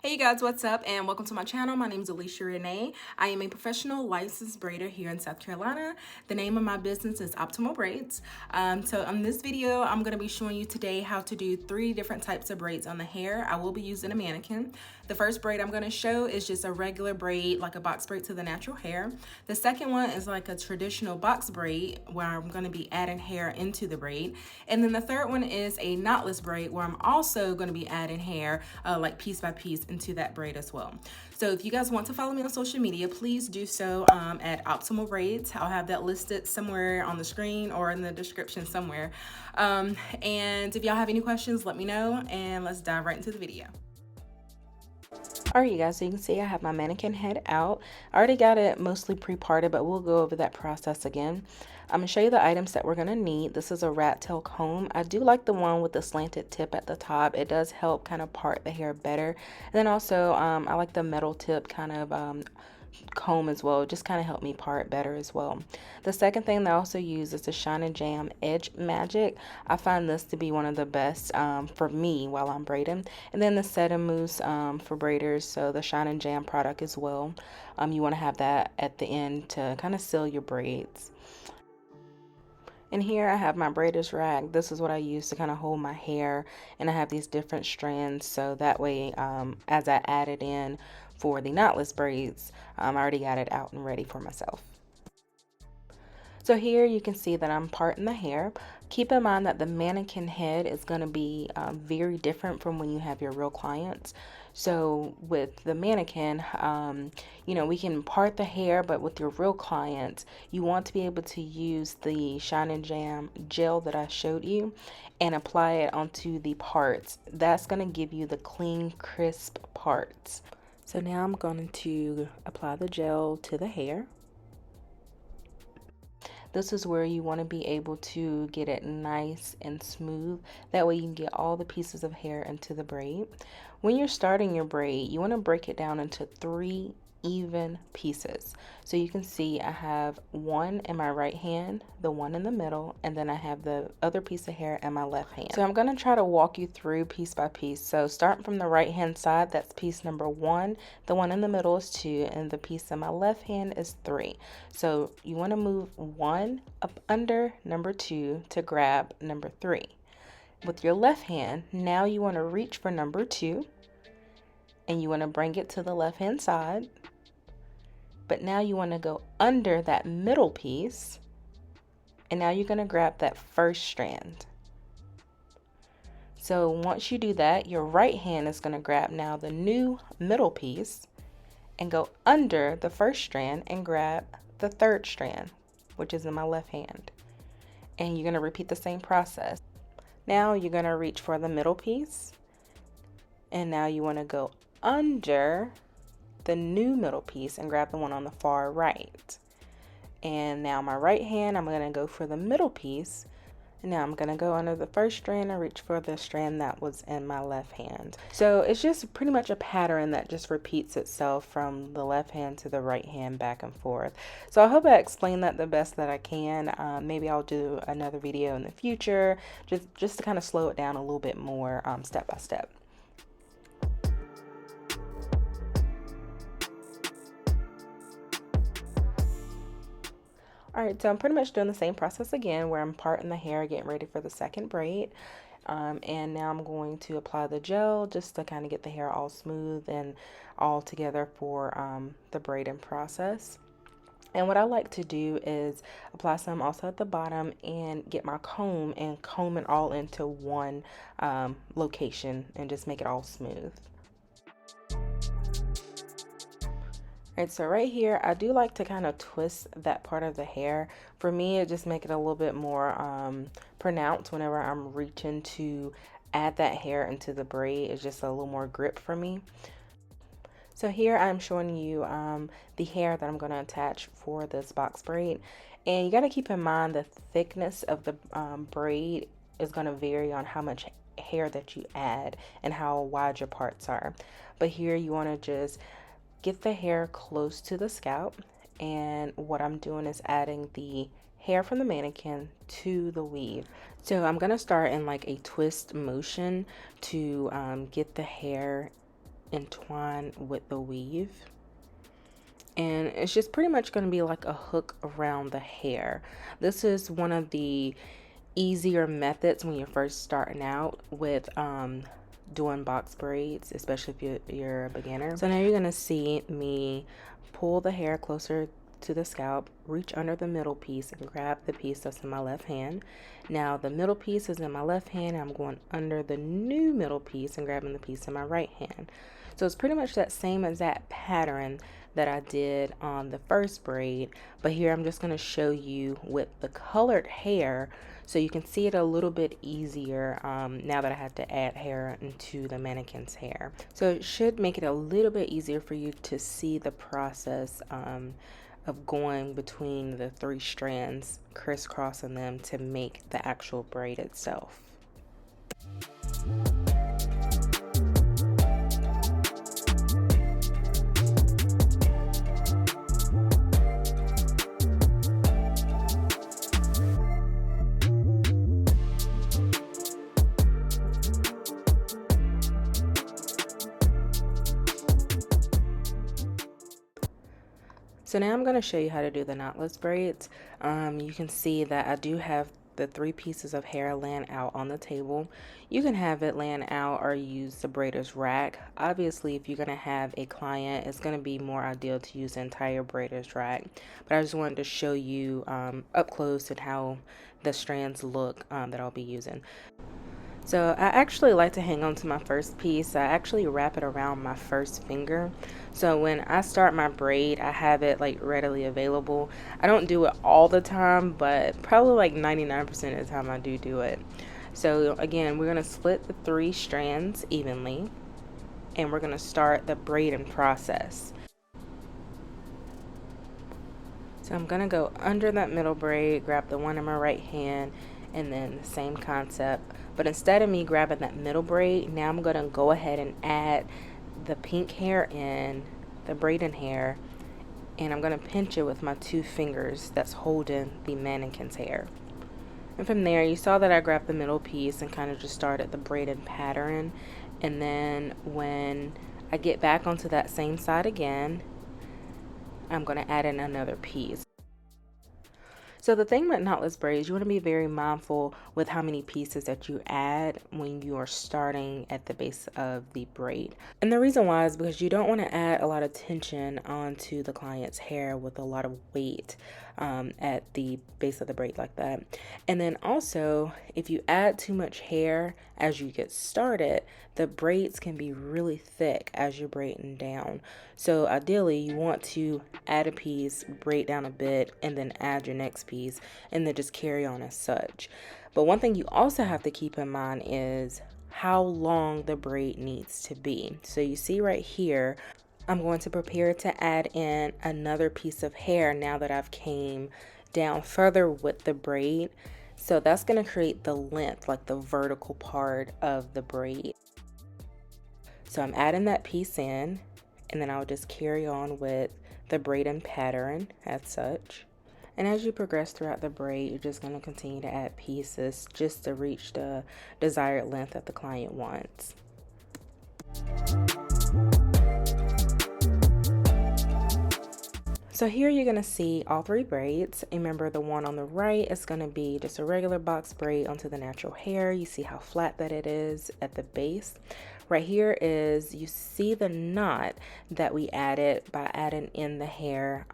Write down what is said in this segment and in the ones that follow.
Hey you guys, what's up and welcome to my channel. My name is Alicia Renee. I am a professional licensed braider here in South Carolina. The name of my business is Optimal Braids. So on this video, I'm going to be showing you today how to do 3 different types of braids on the hair. I will be using a mannequin. The first braid I'm going to show is just a regular braid, like a box braid to the natural hair. The second one is like a traditional box braid where I'm going to be adding hair into the braid. And then the third one is a knotless braid where I'm also going to be adding hair like piece by piece into that braid as well. So if you guys want to follow me on social media, please do so at Optimal Braids. I'll have that listed somewhere on the screen or in the description somewhere. And if y'all have any questions, let me know and let's dive right into the video. Alright you guys, so you can see I have my mannequin head out. I already got it mostly pre-parted, but we'll go over that process again. I'm going to show you the items that we're going to need. This is a rat tail comb. I do like the one with the slanted tip at the top. It does help kind of part the hair better. And then also I like the metal tip kind of comb as well, just kind of help me part better as well. The second thing that I also use is the Shine and Jam Edge Magic. I find this to be one of the best for me while I'm braiding. And then the Set and Mousse for braiders, so the Shine and Jam product as well. You want to have that at the end to kind of seal your braids. And here I have my braider's rag. This is what I use to kind of hold my hair, and I have these different strands, so that way as I add it in for the knotless braids, I already got it out and ready for myself. So here you can see that I'm parting the hair. Keep in mind that the mannequin head is going to be very different from when you have your real clients. So with the mannequin, you know, we can part the hair, but with your real clients, you want to be able to use the Shine and Jam gel that I showed you and apply it onto the parts. That's going to give you the clean, crisp parts. So now I'm going to apply the gel to the hair. This is where you want to be able to get it nice and smooth. That way you can get all the pieces of hair into the braid. When you're starting your braid, you want to break it down into 3 even pieces. So you can see I have one in my right hand, the one in the middle, and then I have the other piece of hair in my left hand. So I'm going to try to walk you through piece by piece. So starting from the right hand side, that's piece number 1, the one in the middle is 2, and the piece in my left hand is 3. So you want to move 1 up under number 2 to grab number 3. With your left hand, now you want to reach for number 2 and you want to bring it to the left hand side. But now you want to go under that middle piece, and now you're going to grab that first strand. So once you do that, your right hand is going to grab now the new middle piece and go under the first strand and grab the third strand, which is in my left hand. And you're going to repeat the same process. Now you're going to reach for the middle piece, and now you want to go under the new middle piece and grab the one on the far right. And now my right hand, I'm going to go for the middle piece, and now I'm going to go under the first strand and reach for the strand that was in my left hand. So it's just pretty much a pattern that just repeats itself from the left hand to the right hand, back and forth. So I hope I explained that the best that I can. Maybe I'll do another video in the future just to kind of slow it down a little bit more step by step. Alright, so I'm pretty much doing the same process again where I'm parting the hair, getting ready for the second braid. And now I'm going to apply the gel just to kind of get the hair all smooth and all together for the braiding process. And what I like to do is apply some also at the bottom and get my comb and comb it all into one location and just make it all smooth. Alright, so right here, I do like to kind of twist that part of the hair. For me, it just make it a little bit more pronounced whenever I'm reaching to add that hair into the braid. It's just a little more grip for me. So here I'm showing you the hair that I'm going to attach for this box braid. And you got to keep in mind the thickness of the braid is going to vary on how much hair that you add and how wide your parts are. But here you want to just get the hair close to the scalp, and what I'm doing is adding the hair from the mannequin to the weave. So I'm going to start in like a twist motion to get the hair entwine with the weave. And it's just pretty much going to be like a hook around the hair. This is one of the easier methods when you're first starting out with doing box braids, especially if you're a beginner. So now you're going to see me pull the hair closer to the scalp, reach under the middle piece and grab the piece that's in my left hand. Now the middle piece is in my left hand, and I'm going under the new middle piece and grabbing the piece in my right hand. So it's pretty much that same exact pattern that I did on the first braid, but here I'm just going to show you with the colored hair so you can see it a little bit easier now that I had to add hair into the mannequin's hair. So it should make it a little bit easier for you to see the process of going between the 3 strands, crisscrossing them to make the actual braid itself. So now I'm going to show you how to do the knotless braids. You can see that I do have the 3 pieces of hair laying out on the table. You can have it laying out or use the braider's rack. Obviously, if you're going to have a client, it's going to be more ideal to use the entire braider's rack. But I just wanted to show you up close and how the strands look that I'll be using. So I actually like to hang on to my first piece. I actually wrap it around my first finger. So when I start my braid, I have it like readily available. I don't do it all the time, but probably like 99% of the time I do it. So again, we're going to split the 3 strands evenly, and we're going to start the braiding process. So I'm going to go under that middle braid, grab the one in my right hand, and then the same concept. But instead of me grabbing that middle braid, now I'm going to go ahead and add the pink hair in, the braiding hair, and I'm going to pinch it with my 2 fingers that's holding the mannequin's hair. And from there, you saw that I grabbed the middle piece and kind of just started the braiding pattern. And then when I get back onto that same side again, I'm going to add in another piece. So the thing with knotless braids, you want to be very mindful with how many pieces that you add when you are starting at the base of the braid. And the reason why is because you don't want to add a lot of tension onto the client's hair with a lot of weight at the base of the braid like that. And then also, if you add too much hair as you get started, the braids can be really thick as you're braiding down. So ideally, you want to add a piece, braid down a bit, and then add your next piece, and then just carry on as such. But one thing you also have to keep in mind is how long the braid needs to be. So you see right here, I'm going to prepare to add in another piece of hair now that I've came down further with the braid. So that's going to create the length, like the vertical part of the braid. So I'm adding that piece in, and then I'll just carry on with the braiding pattern as such. And as you progress throughout the braid, you're just going to continue to add pieces just to reach the desired length that the client wants. So here you're going to see all 3 braids. Remember, the one on the right is going to be just a regular box braid onto the natural hair. You see how flat that it is at the base. Right here is, you see the knot that we added by adding in the hair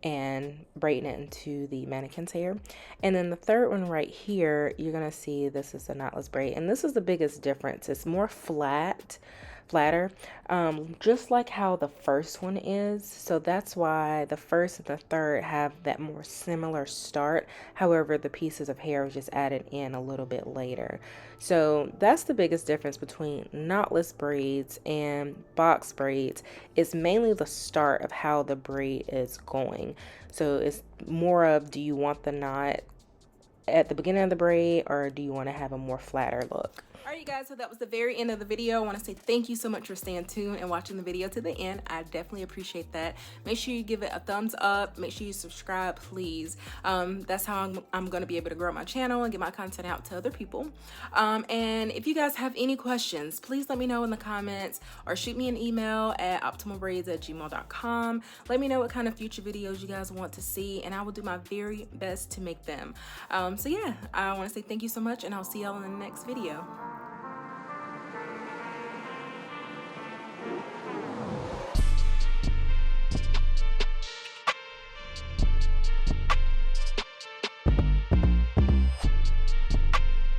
and braiding it into the mannequin's hair. And then the third one right here, you're going to see this is a knotless braid. And this is the biggest difference. It's more flatter, just like how the first one is. So that's why the first and the third have that more similar start. However, the pieces of hair was just added in a little bit later. So that's the biggest difference between knotless braids and box braids. It's mainly the start of how the braid is going. So it's more of, do you want the knot at the beginning of the braid, or do you want to have a more flatter look? All right, you guys, so that was the very end of the video. I want to say thank you so much for staying tuned and watching the video to the end. I definitely appreciate that. Make sure you give it a thumbs up. Make sure you subscribe, please. That's how I'm going to be able to grow my channel and get my content out to other people. And if you guys have any questions, please let me know in the comments or shoot me an email at optimalbraids@gmail.com. Let me know what kind of future videos you guys want to see, and I will do my very best to make them. So yeah, I want to say thank you so much, and I'll see y'all in the next video.